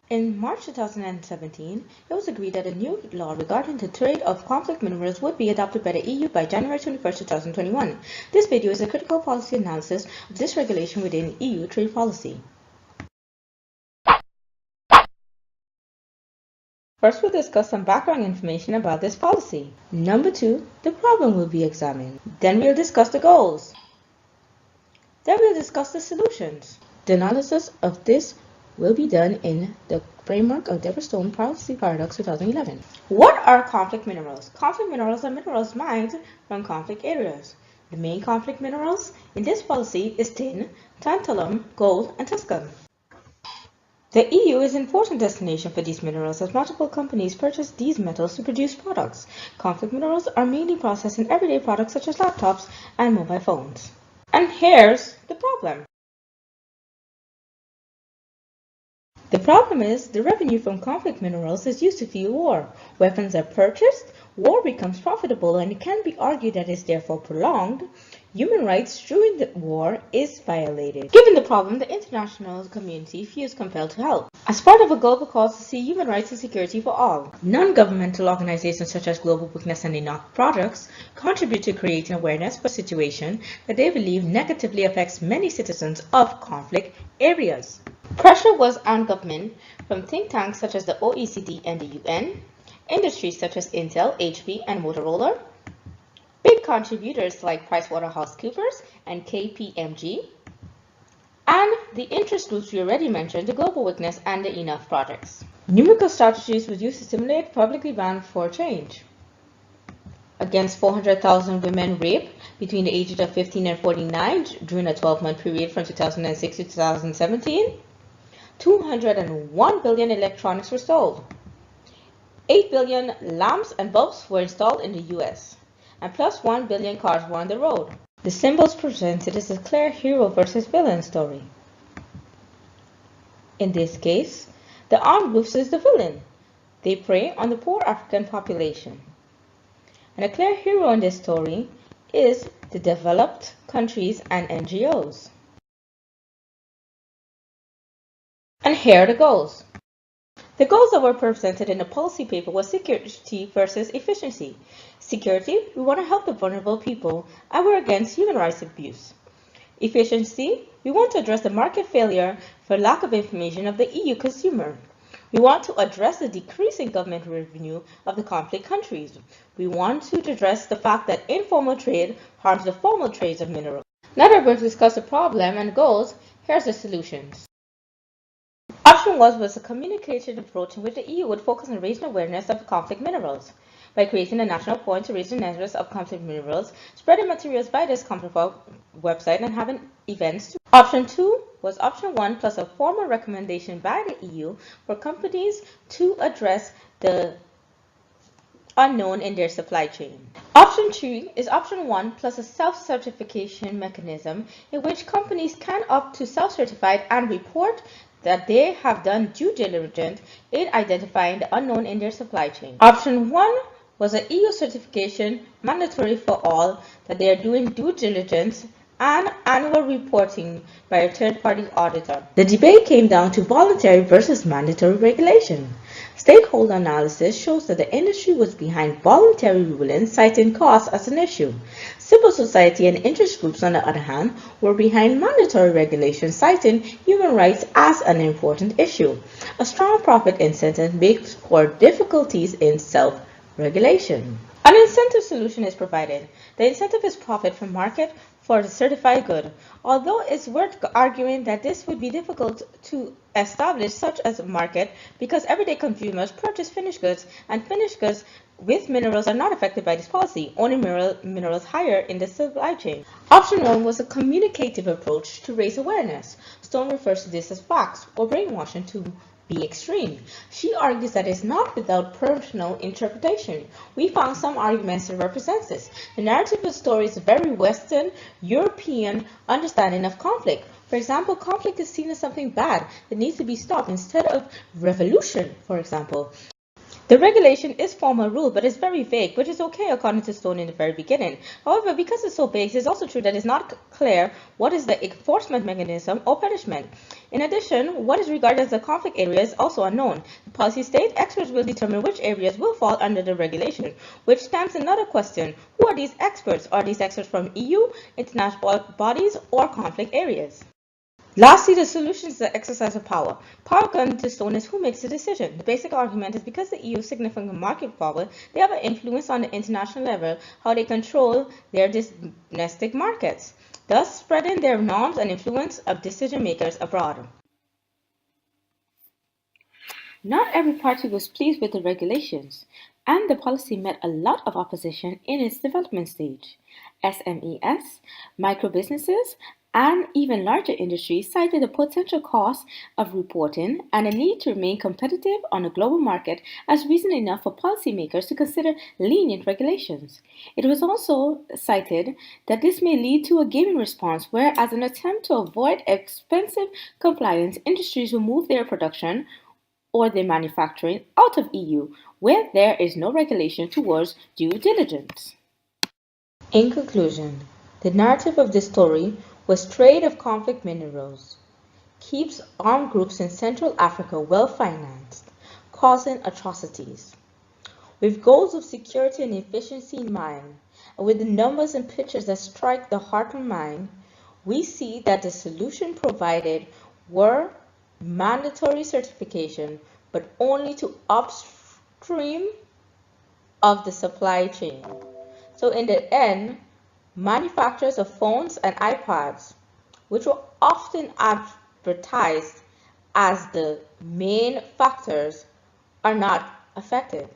In March 2017, it was agreed that a new law regarding the trade of conflict minerals would be adopted by the EU by January 21, 2021. This video is a critical policy analysis of this regulation within EU trade policy. First, we'll discuss some background information about this policy. Number 2, the problem will be examined. Then we'll discuss the goals. Then we'll discuss the solutions. The analysis of this will be done in the framework of Deborah Stone Policy Paradox 2011. What are conflict minerals? Conflict minerals are minerals mined from conflict areas. The main conflict minerals in this policy is tin, tantalum, gold, and tungsten. The EU is an important destination for these minerals as multiple companies purchase these metals to produce products. Conflict minerals are mainly processed in everyday products such as laptops and mobile phones. And here's the problem. The problem is the revenue from conflict minerals is used to fuel war. Weapons are purchased, war becomes profitable, and it can be argued that it is therefore prolonged. Human rights during the war is violated. Given the problem, the international community feels compelled to help. As part of a global cause to see human rights and security for all, non-governmental organizations such as Global Witness and Enoch Projects contribute to creating awareness for a situation that they believe negatively affects many citizens of conflict areas. Pressure was on government from think tanks such as the OECD and the UN, industries such as Intel, HP, and Motorola, big contributors like PricewaterhouseCoopers and KPMG, and the interest groups we already mentioned, the Global Witness and the Enough Projects. Numerical strategies were used to stimulate publicly ban for change. Against 400,000 women raped between the ages of 15 and 49 during a 12-month period from 2006 to 2017, 201 billion electronics were sold. 8 billion lamps and bulbs were installed in the US, and plus 1 billion cars were on the road. The symbols presented is a clear hero versus villain story. In this case, the armed groups is the villain. They prey on the poor African population. And a clear hero in this story is the developed countries and NGOs. And here are the goals. The goals that were presented in the policy paper was security versus efficiency. Security, we want to help the vulnerable people, and we're against human rights abuse. Efficiency, we want to address the market failure for lack of information of the EU consumer. We want to address the decreasing government revenue of the conflict countries. We want to address the fact that informal trade harms the formal trades of minerals. Now that we've discussed the problem and goals, here's the solutions. Option 1 was a communicated approach in which the EU would focus on raising awareness of conflict minerals by creating a national point to raise the awareness of conflict minerals, spreading materials by this conflict website, and having events. Option 2 was option 1 plus a formal recommendation by the EU for companies to address the unknown in their supply chain. Option 3 is option 1 plus a self-certification mechanism in which companies can opt to self-certify and report that they have done due diligence in identifying the unknown in their supply chain. Option 1 was an EU certification mandatory for all that they are doing due diligence and annual reporting by a third-party auditor. The debate came down to voluntary versus mandatory regulation. Stakeholder analysis shows that the industry was behind voluntary ruling, citing costs as an issue. Civil society and interest groups, on the other hand, were behind mandatory regulation, citing human rights as an important issue. A strong profit incentive makes for difficulties in self-regulation. An incentive solution is provided. The incentive is profit from market for the certified good. Although it's worth arguing that this would be difficult to establish such as a market because everyday consumers purchase finished goods, and finished goods with minerals are not affected by this policy, only minerals higher in the supply chain. Option 1 was a communicative approach to raise awareness. Stone refers to this as facts or brainwashing to be extreme. She argues that it's not without personal interpretation. We found some arguments that represent this. The narrative of the story is a very Western European understanding of conflict. For example, conflict is seen as something bad that needs to be stopped instead of revolution, for example. The regulation is formal rule, but it's very vague, which is okay according to Stone in the very beginning. However, because it's so vague, it's also true that it's not clear what is the enforcement mechanism or punishment. In addition, what is regarded as a conflict area is also unknown. The policy states experts will determine which areas will fall under the regulation, which stamps another question. Who are these experts? Are these experts from EU, international bodies, or conflict areas? Lastly, the solution is the exercise of power. Power, according to Stone, is who makes the decision. The basic argument is because the EU is significant market power, they have an influence on the international level how they control their domestic markets, thus spreading their norms and influence of decision makers abroad. Not every party was pleased with the regulations, and the policy met a lot of opposition in its development stage. SMEs, microbusinesses, and even larger industries cited the potential cost of reporting and a need to remain competitive on a global market as reason enough for policymakers to consider lenient regulations. It was also cited that this may lead to a gaming response where, as an attempt to avoid expensive compliance, industries will move their production or their manufacturing out of EU, where there is no regulation towards due diligence. In conclusion, the narrative of this story was trade of conflict minerals keeps armed groups in Central Africa well financed, causing atrocities. With goals of security and efficiency in mind, and with the numbers and pictures that strike the heart and mind, we see that the solution provided were mandatory certification, but only to upstream of the supply chain. So in the end, manufacturers of phones and iPads, which were often advertised as the main factors, are not affected.